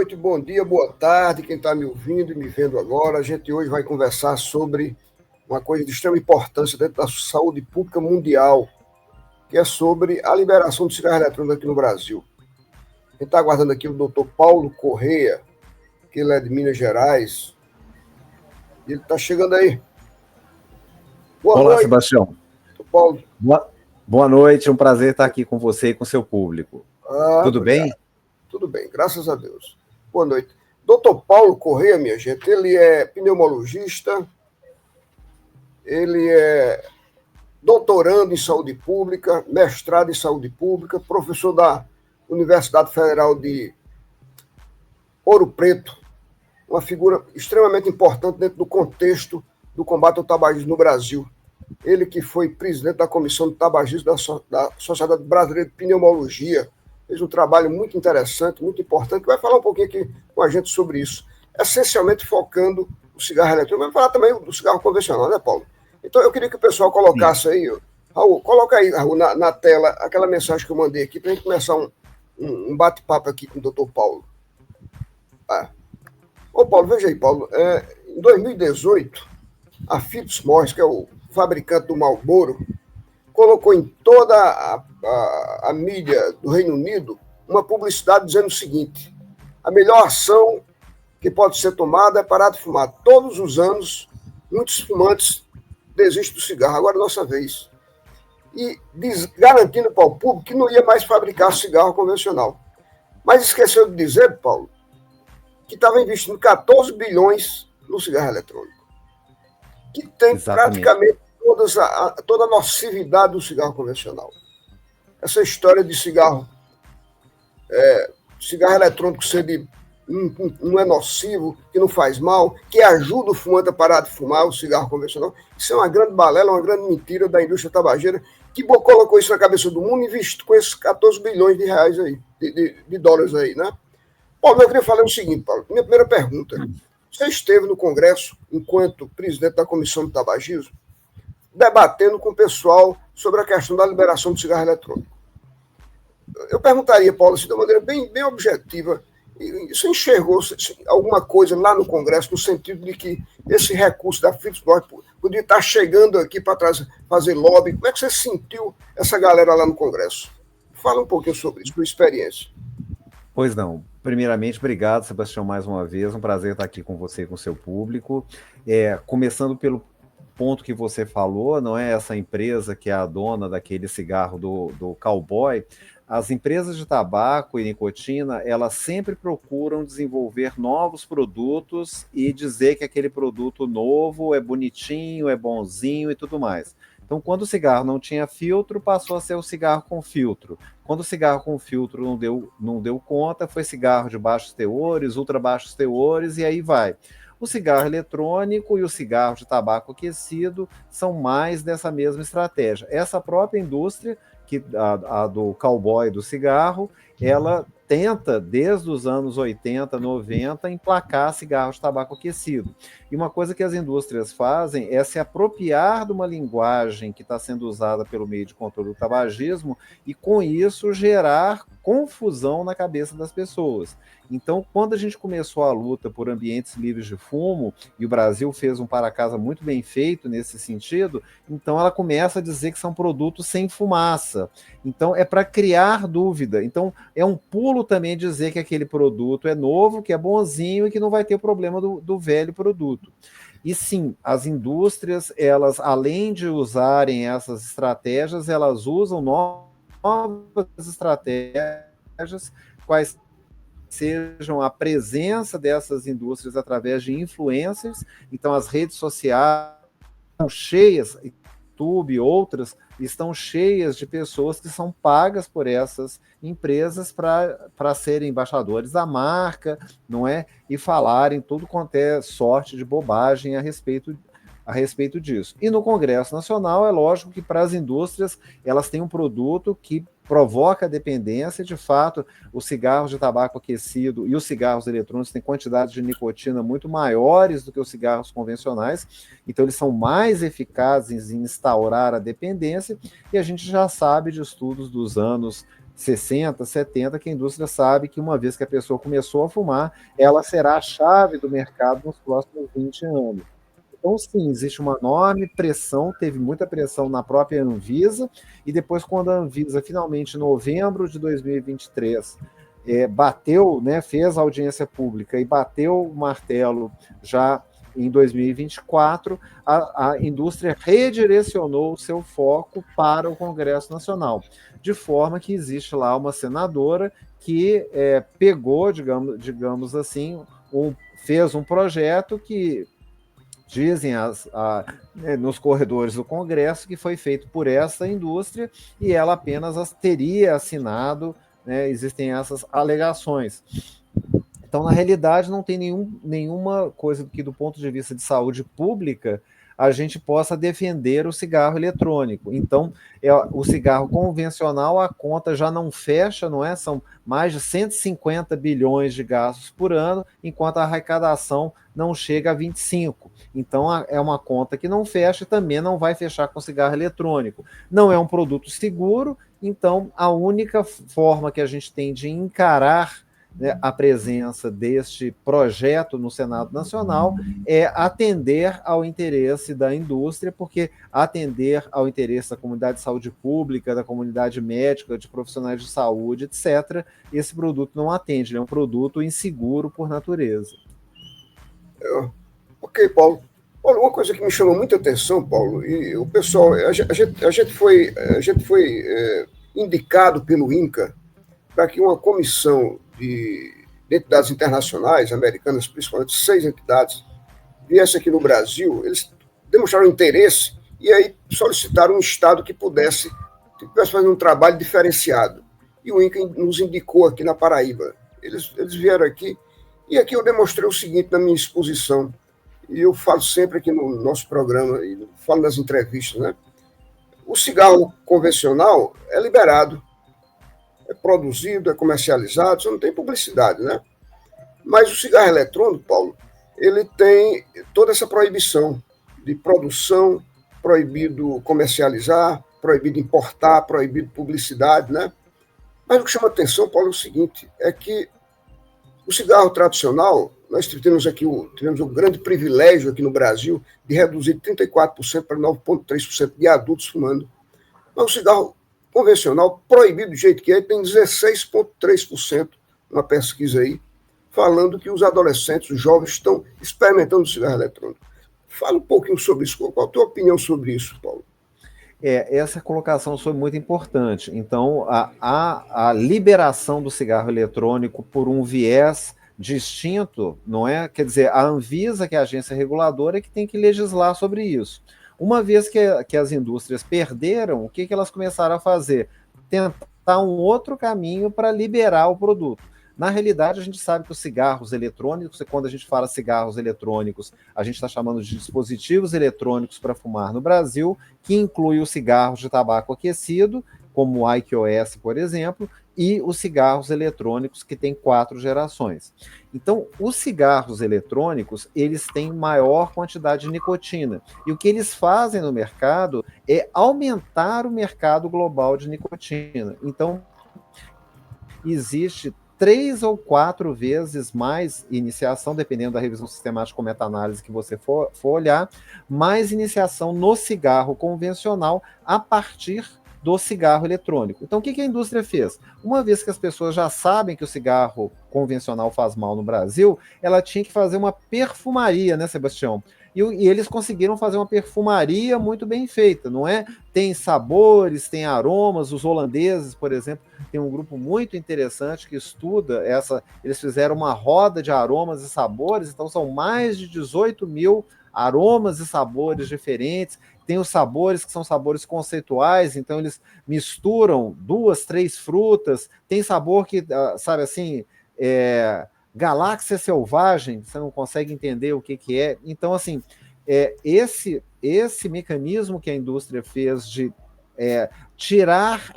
noite, bom dia, boa tarde, quem está me ouvindo e me vendo agora. A gente hoje vai conversar sobre uma coisa de extrema importância dentro da saúde pública mundial, que é sobre a liberação de cigarro eletrônico aqui no Brasil. A gente está aguardando aqui o doutor Paulo Correia, que ele é de Minas Gerais, e ele está chegando aí. Boa Olá, noite, Sebastião. Doutor Paulo. Boa noite, é um prazer estar aqui com você e com seu público. Tudo bem? Tudo bem, graças a Deus. Boa noite. Doutor Paulo Correia, minha gente, ele é pneumologista, ele é doutorando em saúde pública, mestrado em saúde pública, professor da Universidade Federal de Ouro Preto, uma figura extremamente importante dentro do contexto do combate ao tabagismo no Brasil. Ele que foi presidente da Comissão de Tabagismo da Sociedade Brasileira de Pneumologia, fez um trabalho muito interessante, muito importante, que vai falar um pouquinho aqui com a gente sobre isso, essencialmente focando o cigarro eletrônico, vai falar também do cigarro convencional, né, Paulo? Então, eu queria que o pessoal colocasse aí, Raul, coloca aí, Raul, na tela, aquela mensagem que eu mandei aqui, para a gente começar um bate-papo aqui com o doutor Paulo. Ô, Paulo, veja aí, Paulo, em 2018, a Philip Morris, que é o fabricante do Marlboro, colocou em toda a mídia do Reino Unido uma publicidade dizendo o seguinte: a melhor ação que pode ser tomada é parar de fumar. Todos os anos, muitos fumantes desistem do cigarro, agora é nossa vez. E garantindo para o público que não ia mais fabricar cigarro convencional. Mas esqueceu de dizer, Paulo, que estava investindo 14 bilhões no cigarro eletrônico, que tem praticamente toda a nocividade do cigarro convencional. Essa história de cigarro eletrônico ser não é nocivo, que não faz mal, que ajuda o fumante a parar de fumar o cigarro convencional, isso é uma grande balela, uma grande mentira da indústria tabageira, que colocou isso na cabeça do mundo e investiu com esses 14 bilhões de reais aí, de dólares aí, né? Paulo, eu queria falar o seguinte, Paulo, minha primeira pergunta: você esteve no Congresso, enquanto presidente da Comissão de Tabagismo, debatendo com o pessoal sobre a questão da liberação do cigarro eletrônico. Eu perguntaria, Paulo, assim, de uma maneira bem objetiva, você enxergou alguma coisa lá no Congresso no sentido de que esse recurso da Philip Morris podia estar chegando aqui para fazer lobby? Como é que você sentiu essa galera lá no Congresso? Fala um pouquinho sobre isso, sua experiência. Pois não. Primeiramente, obrigado, Sebastião, mais uma vez. Um prazer estar aqui com você e com o seu público. Começando pelo ponto que você falou, não é? Essa empresa que é a dona daquele cigarro do cowboy. As empresas de tabaco e nicotina, elas sempre procuram desenvolver novos produtos e dizer que aquele produto novo é bonitinho, é bonzinho e tudo mais. Então, quando o cigarro não tinha filtro, passou a ser o cigarro com filtro. Quando o cigarro com filtro não deu conta, foi cigarro de baixos teores, ultra baixos teores, e aí vai. O cigarro eletrônico e o cigarro de tabaco aquecido são mais dessa mesma estratégia. Essa própria indústria, a do cowboy do cigarro, ela tenta, desde os anos 80, 90, emplacar cigarro de tabaco aquecido. E uma coisa que as indústrias fazem é se apropriar de uma linguagem que está sendo usada pelo meio de controle do tabagismo e, com isso, gerar confusão na cabeça das pessoas. Então, quando a gente começou a luta por ambientes livres de fumo, e o Brasil fez um para-casa muito bem feito nesse sentido, então ela começa a dizer que são produtos sem fumaça. Então, é para criar dúvida. Então, é um pulo também dizer que aquele produto é novo, que é bonzinho e que não vai ter problema do velho produto. E sim, as indústrias, elas, além de usarem essas estratégias, elas usam novas estratégias, quais sejam a presença dessas indústrias através de influencers. Então, as redes sociais estão cheias, YouTube, outras, estão cheias de pessoas que são pagas por essas empresas para serem embaixadores da marca, não é? E falarem tudo quanto é sorte de bobagem a respeito disso. E no Congresso Nacional, é lógico que para as indústrias, elas têm um produto que provoca dependência. De fato, os cigarros de tabaco aquecido e os cigarros eletrônicos têm quantidades de nicotina muito maiores do que os cigarros convencionais, então eles são mais eficazes em instaurar a dependência, e a gente já sabe de estudos dos anos 60, 70, que a indústria sabe que uma vez que a pessoa começou a fumar, ela será a chave do mercado nos próximos 20 anos. Então, sim, existe uma enorme pressão, teve muita pressão na própria Anvisa, e depois, quando a Anvisa, finalmente, em novembro de 2023, bateu, né, fez a audiência pública e bateu o martelo já em 2024, a indústria redirecionou o seu foco para o Congresso Nacional, de forma que existe lá uma senadora que pegou, digamos assim, fez um projeto que dizem nos corredores do Congresso que foi feito por essa indústria e ela apenas teria assinado, né, existem essas alegações. Então, na realidade, não tem nenhuma coisa que, do ponto de vista de saúde pública, a gente possa defender o cigarro eletrônico. Então, o cigarro convencional, a conta já não fecha, não é? São mais de 150 bilhões de gastos por ano, enquanto a arrecadação não chega a 25. Então, é uma conta que não fecha e também não vai fechar com o cigarro eletrônico. Não é um produto seguro, então a única forma que a gente tem de encarar, né, a presença deste projeto no Senado Nacional é atender ao interesse da indústria, porque atender ao interesse da comunidade de saúde pública, da comunidade médica, de profissionais de saúde, etc., esse produto não atende, ele é um produto inseguro por natureza. Ok, Paulo. Paulo, uma coisa que me chamou muita atenção, Paulo, e o pessoal, a gente foi indicado pelo INCA para que uma comissão de entidades internacionais, americanas, principalmente 6 entidades, viesse aqui no Brasil. Eles demonstraram interesse e aí solicitaram um Estado que pudesse fazer um trabalho diferenciado. E o INCA nos indicou aqui na Paraíba. Eles vieram aqui e aqui eu demonstrei o seguinte na minha exposição, e eu falo sempre aqui no nosso programa, e falo nas entrevistas, né? O cigarro convencional é liberado, é produzido, é comercializado, só não tem publicidade, né? Mas o cigarro eletrônico, Paulo, ele tem toda essa proibição de produção, proibido comercializar, proibido importar, proibido publicidade, né? Mas o que chama atenção, Paulo, é o seguinte, é que o cigarro tradicional, nós tivemos o grande privilégio aqui no Brasil de reduzir 34% para 9,3% de adultos fumando. Mas o cigarro convencional, proibido do jeito que é, tem 16,3%, uma pesquisa aí, falando que os adolescentes, os jovens, estão experimentando o cigarro eletrônico. Fala um pouquinho sobre isso. Qual a tua opinião sobre isso, Paulo? Essa colocação foi muito importante. Então, a liberação do cigarro eletrônico por um viés distinto, não é? Quer dizer, a Anvisa, que é a agência reguladora, é que tem que legislar sobre isso. Uma vez que as indústrias perderam, o que elas começaram a fazer? Tentar um outro caminho para liberar o produto. Na realidade, a gente sabe que os cigarros eletrônicos, quando a gente fala cigarros eletrônicos, a gente está chamando de dispositivos eletrônicos para fumar no Brasil, que inclui os cigarros de tabaco aquecido, como o IQOS, por exemplo, e os cigarros eletrônicos, que têm 4 gerações. Então, os cigarros eletrônicos, eles têm maior quantidade de nicotina. E o que eles fazem no mercado é aumentar o mercado global de nicotina. Então, existe 3 ou 4 vezes mais iniciação, dependendo da revisão sistemática ou meta-análise que você for olhar, mais iniciação no cigarro convencional a partir do cigarro eletrônico. Então, o que a indústria fez? Uma vez que as pessoas já sabem que o cigarro convencional faz mal no Brasil, ela tinha que fazer uma perfumaria, né, Sebastião? E eles conseguiram fazer uma perfumaria muito bem feita, não é? Tem sabores, tem aromas. Os holandeses, por exemplo, tem um grupo muito interessante que estuda eles fizeram uma roda de aromas e sabores, então são mais de 18 mil aromas e sabores diferentes. Tem os sabores que são sabores conceituais, então eles misturam 2, 3 frutas. Tem sabor que, sabe assim, galáxia selvagem, você não consegue entender o que é. Então, assim, esse mecanismo que a indústria fez de tirar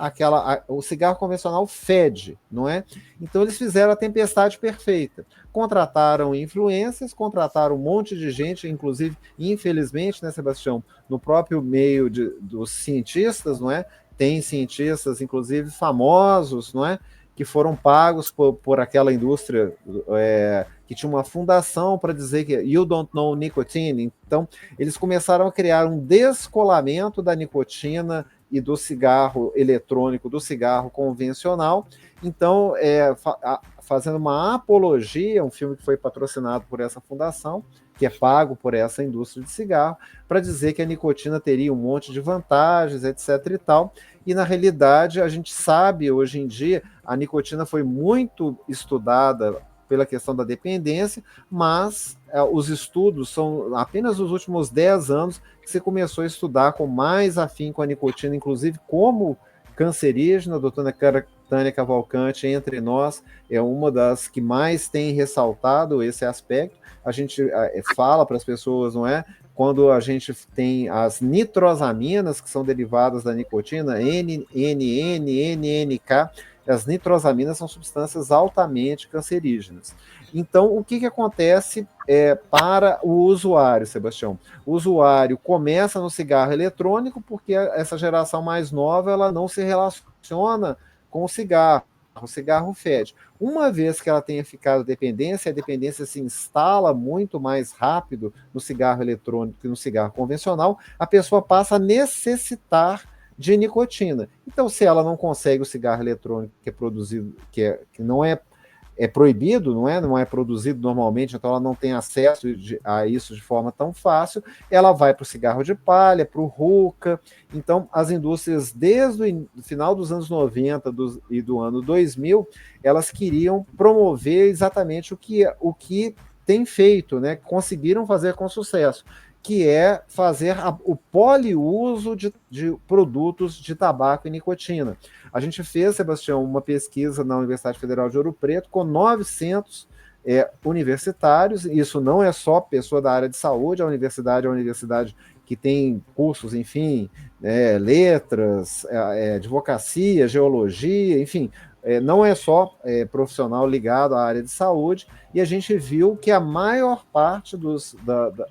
o cigarro convencional fede, não é? Então eles fizeram a tempestade perfeita. Contrataram influências, contrataram um monte de gente, inclusive, infelizmente, né, Sebastião, no próprio meio dos cientistas, não é? tem cientistas, inclusive famosos, não é? Que foram pagos por aquela indústria que tinha uma fundação para dizer que you don't know nicotine. Então, eles começaram a criar um descolamento da nicotina e do cigarro eletrônico, do cigarro convencional. Então, fazendo uma apologia, um filme que foi patrocinado por essa fundação, que é pago por essa indústria de cigarro, para dizer que a nicotina teria um monte de vantagens, etc. e tal. E, na realidade, a gente sabe, hoje em dia, a nicotina foi muito estudada pela questão da dependência, mas os estudos são apenas nos últimos 10 anos que se começou a estudar com mais afinco a nicotina, inclusive como cancerígena. A doutora Tânia Cavalcante, entre nós, é uma das que mais tem ressaltado esse aspecto. A gente fala para as pessoas, não é? Quando a gente tem as nitrosaminas, que são derivadas da nicotina, NNK, as nitrosaminas são substâncias altamente cancerígenas. Então, o que acontece para o usuário, Sebastião? O usuário começa no cigarro eletrônico porque essa geração mais nova ela não se relaciona com o cigarro fede. Uma vez que ela tenha ficado dependência, a dependência se instala muito mais rápido no cigarro eletrônico que no cigarro convencional, a pessoa passa a necessitar de nicotina. Então, se ela não consegue o cigarro eletrônico que é produzido, que não é proibido, não é produzido normalmente, então ela não tem acesso a isso de forma tão fácil, ela vai para o cigarro de palha, para o hookah. Então, as indústrias, desde o final dos anos 90 e do ano 2000, elas queriam promover exatamente o que tem feito, né? Conseguiram fazer com sucesso, que é fazer o poliuso de produtos de tabaco e nicotina. A gente fez, Sebastião, uma pesquisa na Universidade Federal de Ouro Preto com 900 universitários. Isso não é só pessoa da área de saúde, a universidade é uma universidade que tem cursos, enfim, letras, advocacia, geologia, enfim, não é só profissional ligado à área de saúde, e a gente viu que a maior parte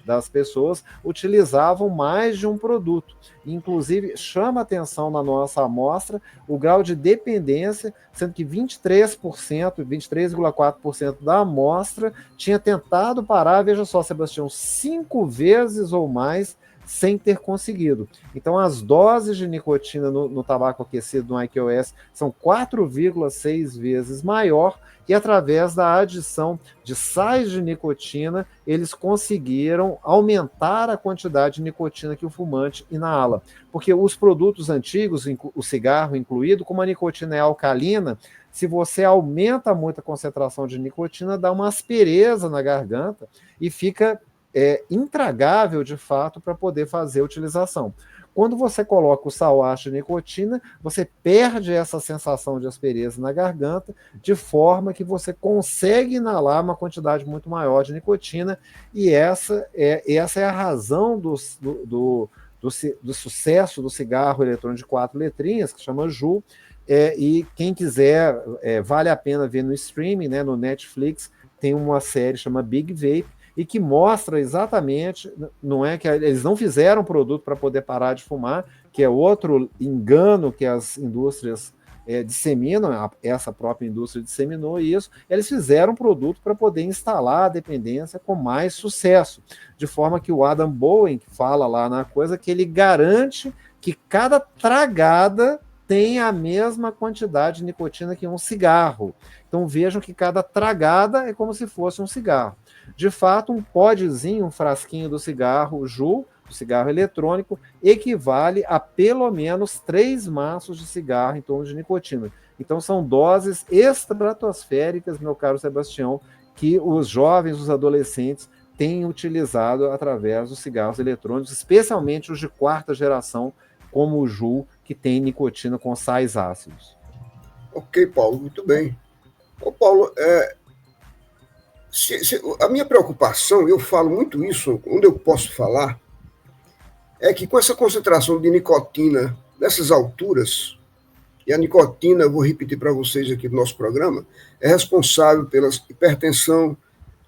das pessoas utilizavam mais de um produto. Inclusive, chama atenção na nossa amostra o grau de dependência, sendo que 23,4% da amostra tinha tentado parar, veja só, Sebastião, 5 vezes ou mais sem ter conseguido. Então, as doses de nicotina no tabaco aquecido, no IQOS, são 4,6 vezes maior, e através da adição de sais de nicotina, eles conseguiram aumentar a quantidade de nicotina que o fumante inala. Porque os produtos antigos, o cigarro incluído, como a nicotina é alcalina, se você aumenta muito a concentração de nicotina, dá uma aspereza na garganta e fica intragável, de fato, para poder fazer a utilização. Quando você coloca o salwache de nicotina, você perde essa sensação de aspereza na garganta, de forma que você consegue inalar uma quantidade muito maior de nicotina, e essa é a razão do sucesso do cigarro eletrônico de 4 letrinhas, que chama JUUL, e quem quiser, vale a pena ver no streaming, né, no Netflix, tem uma série chamada Big Vape, e que mostra exatamente, não é que eles não fizeram produto para poder parar de fumar, que é outro engano que as indústrias disseminam, essa própria indústria disseminou isso, eles fizeram produto para poder instalar a dependência com mais sucesso, de forma que o Adam Bowen, que fala lá na coisa, que ele garante que cada tragada tem a mesma quantidade de nicotina que um cigarro. Então vejam que cada tragada é como se fosse um cigarro. De fato, um podzinho, um frasquinho do cigarro JUUL, do cigarro eletrônico, equivale a pelo menos 3 maços de cigarro em torno de nicotina. Então são doses estratosféricas, meu caro Sebastião, que os jovens, os adolescentes, têm utilizado através dos cigarros eletrônicos, especialmente os de 4ª geração, como o JUUL, que tem nicotina com sais ácidos. Ok, Paulo, muito bem. Ô, Paulo, a minha preocupação, eu falo muito isso, onde eu posso falar, é que com essa concentração de nicotina nessas alturas, e a nicotina, eu vou repetir para vocês aqui do nosso programa, é responsável pela hipertensão,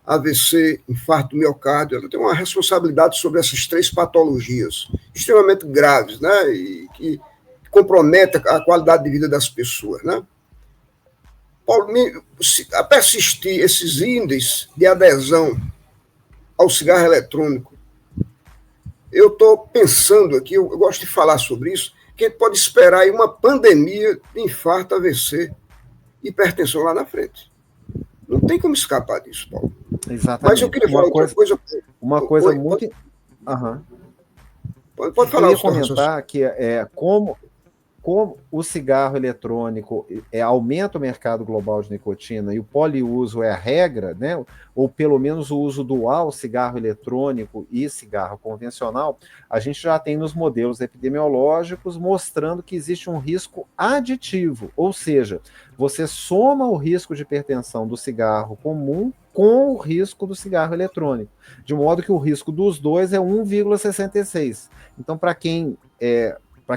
AVC, infarto do miocárdio, ela tem uma responsabilidade sobre essas 3 patologias extremamente graves, né? E que compromete a qualidade de vida das pessoas, né? Paulo, a persistir esses índices de adesão ao cigarro eletrônico, eu estou pensando aqui, eu gosto de falar sobre isso, que a gente pode esperar aí uma pandemia de infarto, AVC, hipertensão lá na frente. Não tem como escapar disso, Paulo. Exatamente. Mas eu queria falar outra coisa. Uma coisa muito... Uhum. Pode falar. Eu ia comentar que como o cigarro eletrônico aumenta o mercado global de nicotina e o poliuso é a regra, né? Ou pelo menos o uso dual, cigarro eletrônico e cigarro convencional, a gente já tem nos modelos epidemiológicos mostrando que existe um risco aditivo, ou seja, você soma o risco de hipertensão do cigarro comum com o risco do cigarro eletrônico, de modo que o risco dos dois é 1,66. Então, para quem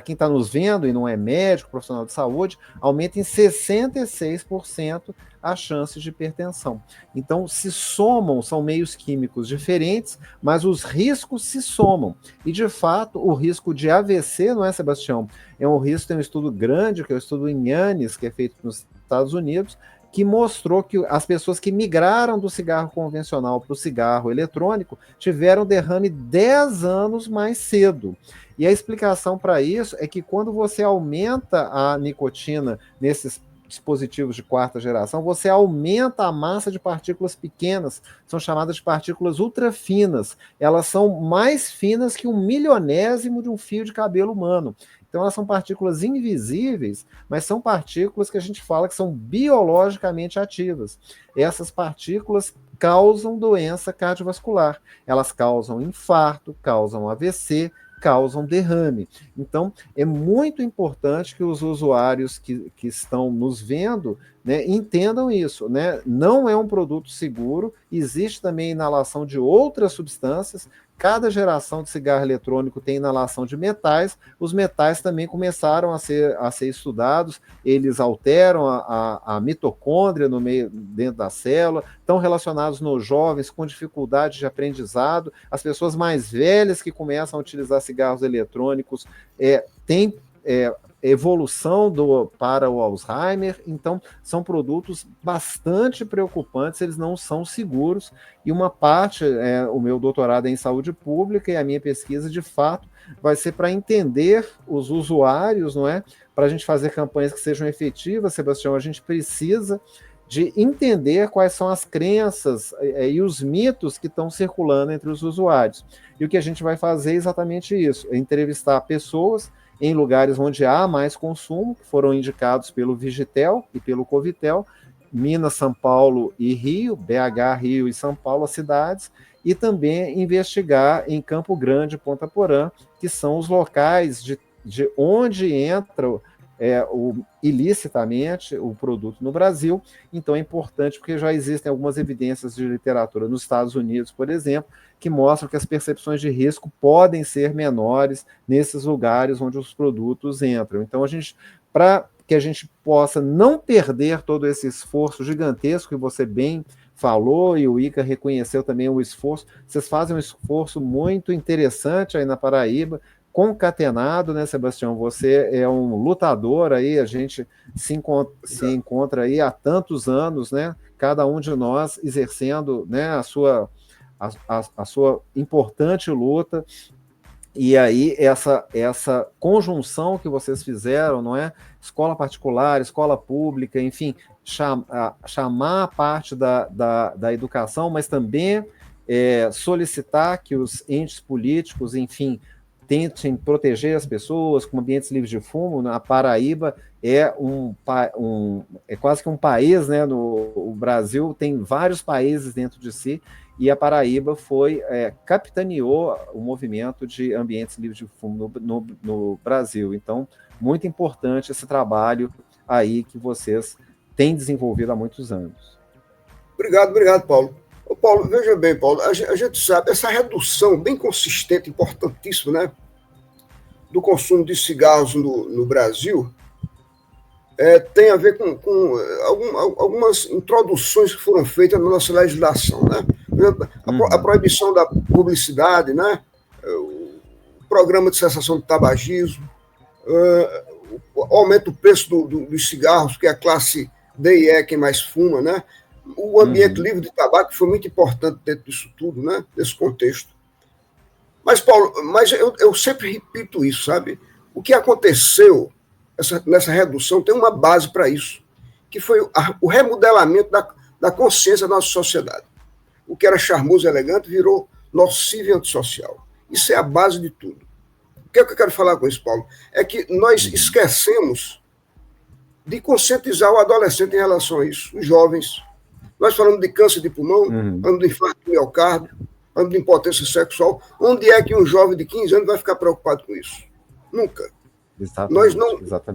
está nos vendo e não é médico, profissional de saúde, aumenta em 66% as chances de hipertensão. Então, se somam, são meios químicos diferentes, mas os riscos se somam. E, de fato, o risco de AVC, não é, Sebastião? É um risco, tem um estudo grande, que é o estudo em Yannis, que é feito nos Estados Unidos, que mostrou que as pessoas que migraram do cigarro convencional para o cigarro eletrônico tiveram derrame 10 anos mais cedo. E a explicação para isso é que quando você aumenta a nicotina nesses dispositivos de quarta geração, você aumenta a massa de partículas pequenas, são chamadas de partículas ultrafinas. Elas são mais finas que 1/1000º de um fio de cabelo humano. Então, elas são partículas invisíveis, mas são partículas que a gente fala que são biologicamente ativas. Essas partículas causam doença cardiovascular. Elas causam infarto, causam AVC, causam derrame. Então, é muito importante que os usuários que estão nos vendo, né, entendam isso, né? Não é um produto seguro, existe também inalação de outras substâncias. Cada geração de cigarro eletrônico tem inalação de metais. Os metais também começaram a ser estudados. Eles alteram a mitocôndria dentro da célula, estão relacionados nos jovens com dificuldade de aprendizado. As pessoas mais velhas que começam a utilizar cigarros eletrônicos têm evolução para o Alzheimer. Então, são produtos bastante preocupantes, eles não são seguros, e uma parte, o meu doutorado é em saúde pública, e a minha pesquisa, de fato, vai ser para entender os usuários, não é? Para a gente fazer campanhas que sejam efetivas, Sebastião, a gente precisa de entender quais são as crenças e os mitos que estão circulando entre os usuários. E o que a gente vai fazer é exatamente isso, é entrevistar pessoas em lugares onde há mais consumo, que foram indicados pelo Vigitel e pelo Covitel, Minas, São Paulo e Rio, BH, Rio e São Paulo, as cidades, e também investigar em Campo Grande e Ponta Porã, que são os locais de onde entra ilicitamente o produto no Brasil. Então é importante porque já existem algumas evidências de literatura nos Estados Unidos, por exemplo, que mostram que as percepções de risco podem ser menores nesses lugares onde os produtos entram. Então, para que a gente possa não perder todo esse esforço gigantesco que você bem falou, e o Ica reconheceu também o esforço, vocês fazem um esforço muito interessante aí na Paraíba, concatenado, né, Sebastião? Você é um lutador aí, a gente se encontra aí há tantos anos, né? Cada um de nós exercendo, né, a sua importante luta. E aí essa conjunção que vocês fizeram, não é? Escola particular, escola pública, enfim, chamar a parte da educação, mas também solicitar que os entes políticos, enfim, tentem proteger as pessoas com ambientes livres de fumo. A Paraíba é quase que um país, né? O Brasil tem vários países dentro de si, e a Paraíba capitaneou o movimento de ambientes livres de fumo no Brasil. Então, muito importante esse trabalho aí que vocês têm desenvolvido há muitos anos. Obrigado, Paulo. Paulo, veja bem, Paulo, a gente sabe, essa redução bem consistente, importantíssima, né, do consumo de cigarros no Brasil, tem a ver com algumas introduções que foram feitas na nossa legislação, né? A proibição da publicidade, né? O programa de cessação do tabagismo, aumenta o preço dos cigarros, que é a classe D e E quem mais fuma, né? O ambiente livre de tabaco foi muito importante dentro disso tudo, né? Desse contexto. Mas, Paulo, eu sempre repito isso, sabe? O que aconteceu nessa redução tem uma base para isso, que foi o remodelamento da consciência da nossa sociedade. O que era charmoso e elegante virou nocivo e antissocial. Isso é a base de tudo. O que é que eu quero falar com isso, Paulo? É que nós esquecemos de conscientizar o adolescente em relação a isso, os jovens. Nós falamos de câncer de pulmão, falamos de infarto de miocárdio, falamos de impotência sexual. Onde é que um jovem de 15 anos vai ficar preocupado com isso? Nunca. Exatamente,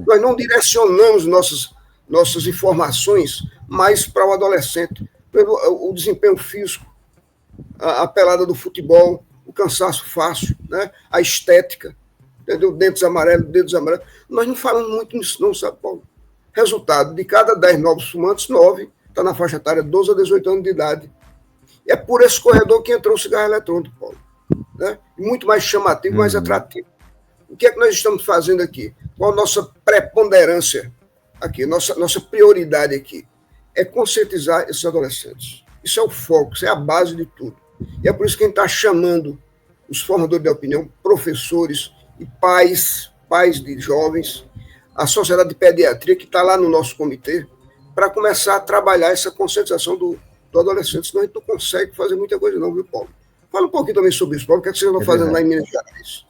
nós não direcionamos nossas informações mais para o adolescente, pelo o desempenho físico, a pelada do futebol, o cansaço fácil, né? A estética, entendeu? Dedos amarelos. Nós não falamos muito nisso, não, sabe, Paulo? Resultado, de cada 10 novos fumantes, 9 está na faixa etária de 12 a 18 anos de idade. E é por esse corredor que entrou o cigarro eletrônico, Paulo. Né? Muito mais chamativo, mais atrativo. O que é que nós estamos fazendo aqui? Qual a nossa preponderância aqui? Nossa prioridade aqui é conscientizar esses adolescentes. Isso é o foco, isso é a base de tudo. E é por isso que a gente está chamando os formadores de opinião, professores e pais de jovens, a Sociedade de Pediatria, que está lá no nosso comitê, para começar a trabalhar essa conscientização do adolescente, senão a gente não consegue fazer muita coisa não, viu, Paulo? Fala um pouquinho também sobre isso, Paulo, o que é que vocês estão fazendo lá em Minas Gerais?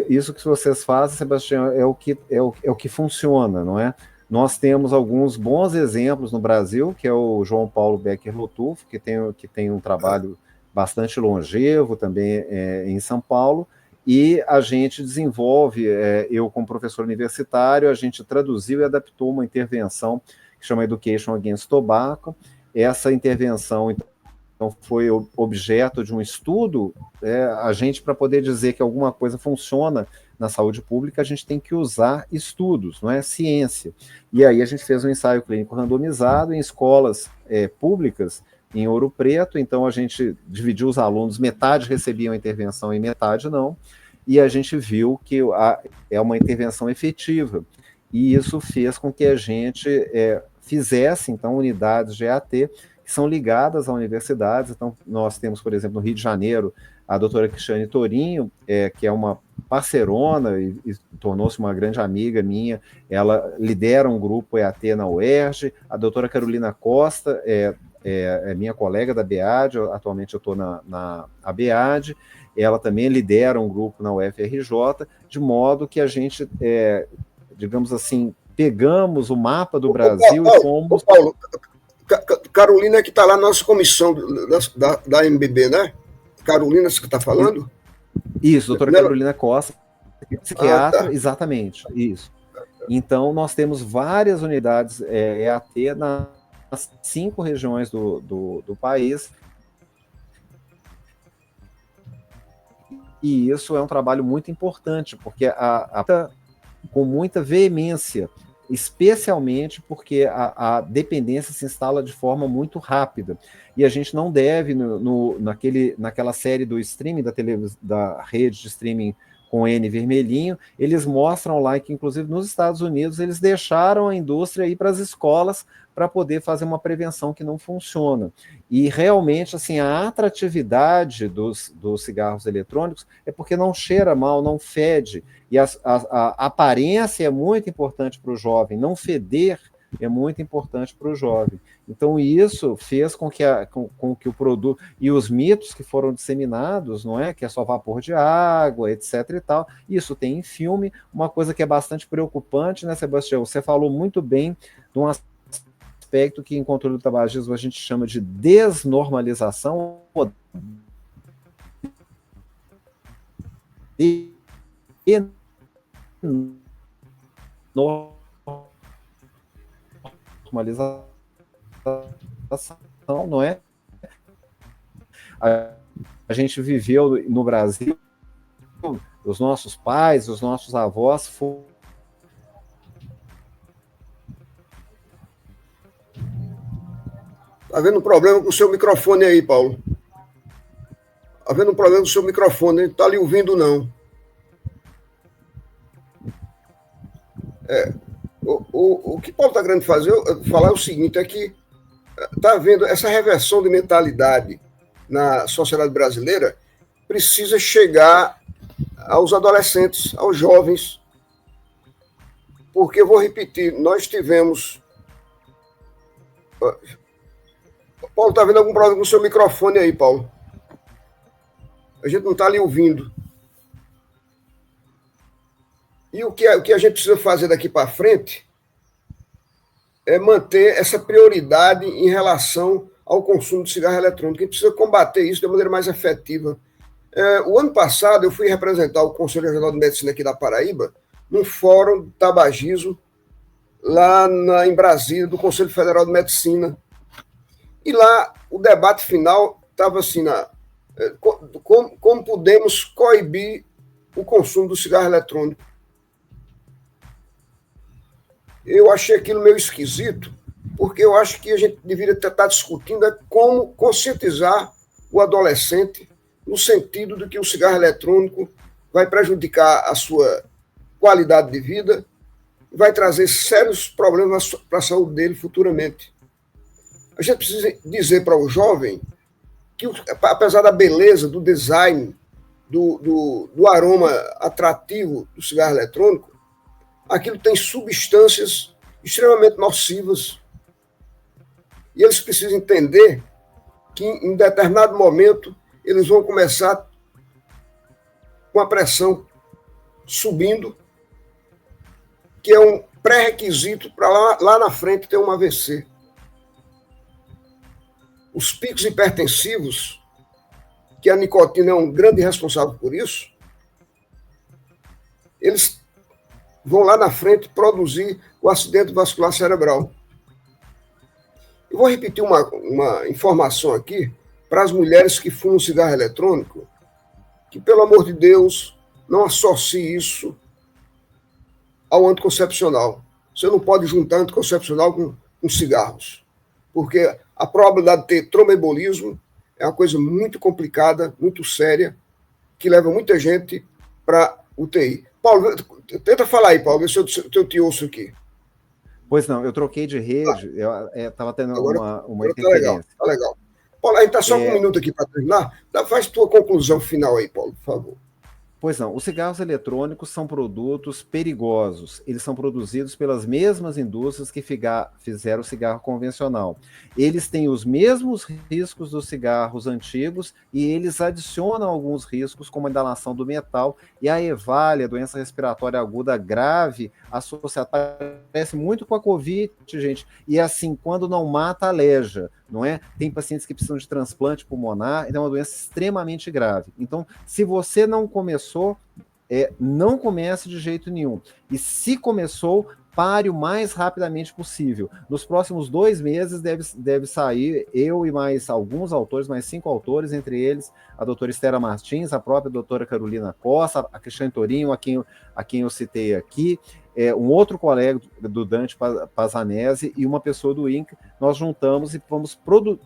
Isso que vocês fazem, Sebastião, é o que funciona, não é? Nós temos alguns bons exemplos no Brasil, que é o João Paulo Becker Lotufo, que tem um trabalho bastante longevo também em São Paulo, e a gente desenvolve, eu como professor universitário, a gente traduziu e adaptou uma intervenção que chama Education Against Tobacco. Essa intervenção, então, foi objeto de um estudo. A gente, para poder dizer que alguma coisa funciona na saúde pública, a gente tem que usar estudos, não é ciência. E aí a gente fez um ensaio clínico randomizado em escolas públicas em Ouro Preto. Então a gente dividiu os alunos, metade recebiam a intervenção e metade não, e a gente viu que é uma intervenção efetiva. E isso fez com que a gente fizesse, então, unidades de EAT que são ligadas a universidades. Então, nós temos, por exemplo, no Rio de Janeiro, a doutora Cristiane Torinho, que é uma parceirona e tornou-se uma grande amiga minha. Ela lidera um grupo EAT na UERJ. A doutora Carolina Costa é minha colega da BEAD, atualmente eu estou na BEAD. Ela também lidera um grupo na UFRJ, de modo que a gente, digamos assim, pegamos o mapa do Brasil e fomos... Paulo, Carolina é que está lá na nossa comissão da MBB, né? Carolina, você que está falando? Isso, doutora Carolina Costa, psiquiatra, tá. Exatamente, isso. Então, nós temos várias unidades EAT nas 5 regiões do país, e isso é um trabalho muito importante, porque com muita veemência, especialmente porque a dependência se instala de forma muito rápida, e a gente não deve, naquela série do streaming, da rede de streaming com N vermelhinho, eles mostram lá que, inclusive, nos Estados Unidos, eles deixaram a indústria ir para as escolas para poder fazer uma prevenção que não funciona. E, realmente, assim, a atratividade dos cigarros eletrônicos é porque não cheira mal, não fede, e a aparência é muito importante para o jovem, não feder é muito importante para o jovem. Então, isso fez com que o produto... E os mitos que foram disseminados, não é? Que é só vapor de água, etc. e tal. Isso tem em filme. Uma coisa que é bastante preocupante, né, Sebastião? Você falou muito bem de um aspecto que, em controle do tabagismo, a gente chama de desnormalização e normalização, não é? A gente viveu no Brasil, os nossos pais, os nossos avós Tá havendo um problema com o seu microfone aí, Paulo. Tá havendo um problema com o seu microfone, não está lhe ouvindo, não. O que Paulo está querendo falar é o seguinte, é que está havendo essa reversão de mentalidade na sociedade brasileira, precisa chegar aos adolescentes, aos jovens, porque, eu vou repetir, nós tivemos... Paulo, está vendo algum problema com o seu microfone aí, Paulo? A gente não está lhe ouvindo. E o que a gente precisa fazer daqui para frente é manter essa prioridade em relação ao consumo de cigarro eletrônico. A gente precisa combater isso de maneira mais efetiva. O ano passado, eu fui representar o Conselho Regional de Medicina aqui da Paraíba num fórum de tabagismo lá em Brasília, do Conselho Federal de Medicina. E lá o debate final estava assim, como podemos coibir o consumo do cigarro eletrônico. Eu achei aquilo meio esquisito, porque eu acho que a gente deveria estar discutindo como conscientizar o adolescente no sentido de que o cigarro eletrônico vai prejudicar a sua qualidade de vida, vai trazer sérios problemas para a saúde dele futuramente. A gente precisa dizer para o jovem que, apesar da beleza, do design, do aroma atrativo do cigarro eletrônico, aquilo tem substâncias extremamente nocivas. E eles precisam entender que, em determinado momento, eles vão começar com a pressão subindo, que é um pré-requisito para lá na frente ter um AVC. Os picos hipertensivos, que a nicotina é um grande responsável por isso, eles vão lá na frente produzir o acidente vascular cerebral. Eu vou repetir uma informação aqui para as mulheres que fumam cigarro eletrônico, que, pelo amor de Deus, não associe isso ao anticoncepcional. Você não pode juntar anticoncepcional com cigarros, porque a probabilidade de ter tromboembolismo é uma coisa muito complicada, muito séria, que leva muita gente para UTI. Paulo, tenta falar aí, Paulo, ver se eu te ouço aqui. Pois não, eu troquei de rede, estava tendo uma interferência. Tá legal. Paulo, a gente está só com um minuto aqui para terminar. Faz tua conclusão final aí, Paulo, por favor. Pois não, os cigarros eletrônicos são produtos perigosos. Eles são produzidos pelas mesmas indústrias que fizeram o cigarro convencional. Eles têm os mesmos riscos dos cigarros antigos e eles adicionam alguns riscos, como a inalação do metal e a EVALI, a doença respiratória aguda grave, associada, parece muito com a Covid, gente. E assim, quando não mata, aleja, não é? Tem pacientes que precisam de transplante pulmonar, então é uma doença extremamente grave. Então, se você não começou, não comece de jeito nenhum. E se começou, pare o mais rapidamente possível. Nos próximos 2 meses deve sair, eu e mais alguns autores, mais 5 autores, entre eles a doutora Estera Martins, a própria doutora Carolina Costa, a Cristiane Torinho, a quem eu citei aqui, um outro colega do Dante Pazanese e uma pessoa do INCA, nós juntamos e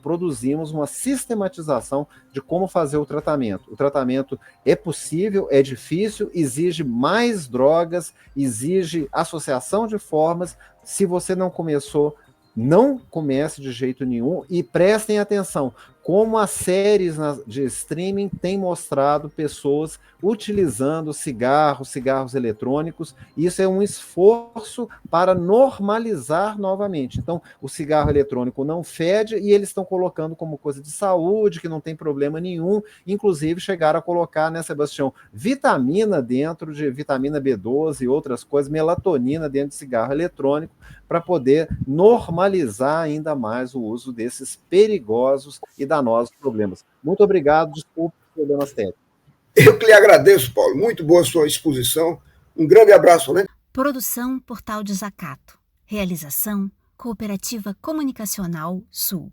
produzimos uma sistematização de como fazer o tratamento. O tratamento é possível, é difícil, exige mais drogas, exige associação de formas. Se você não começou, não comece de jeito nenhum e prestem atenção como as séries de streaming têm mostrado pessoas utilizando cigarros eletrônicos. Isso é um esforço para normalizar novamente. Então, o cigarro eletrônico não fede e eles estão colocando como coisa de saúde, que não tem problema nenhum. Inclusive, chegaram a colocar, né, Sebastião, vitamina dentro de vitamina B12 e outras coisas, melatonina dentro de cigarro eletrônico, para poder normalizar ainda mais o uso desses perigosos e danosos problemas. Muito obrigado, desculpe os problemas técnicos. Eu que lhe agradeço, Paulo. Muito boa a sua exposição. Um grande abraço, né? Produção Portal Desacato. Realização Cooperativa Comunicacional Sul.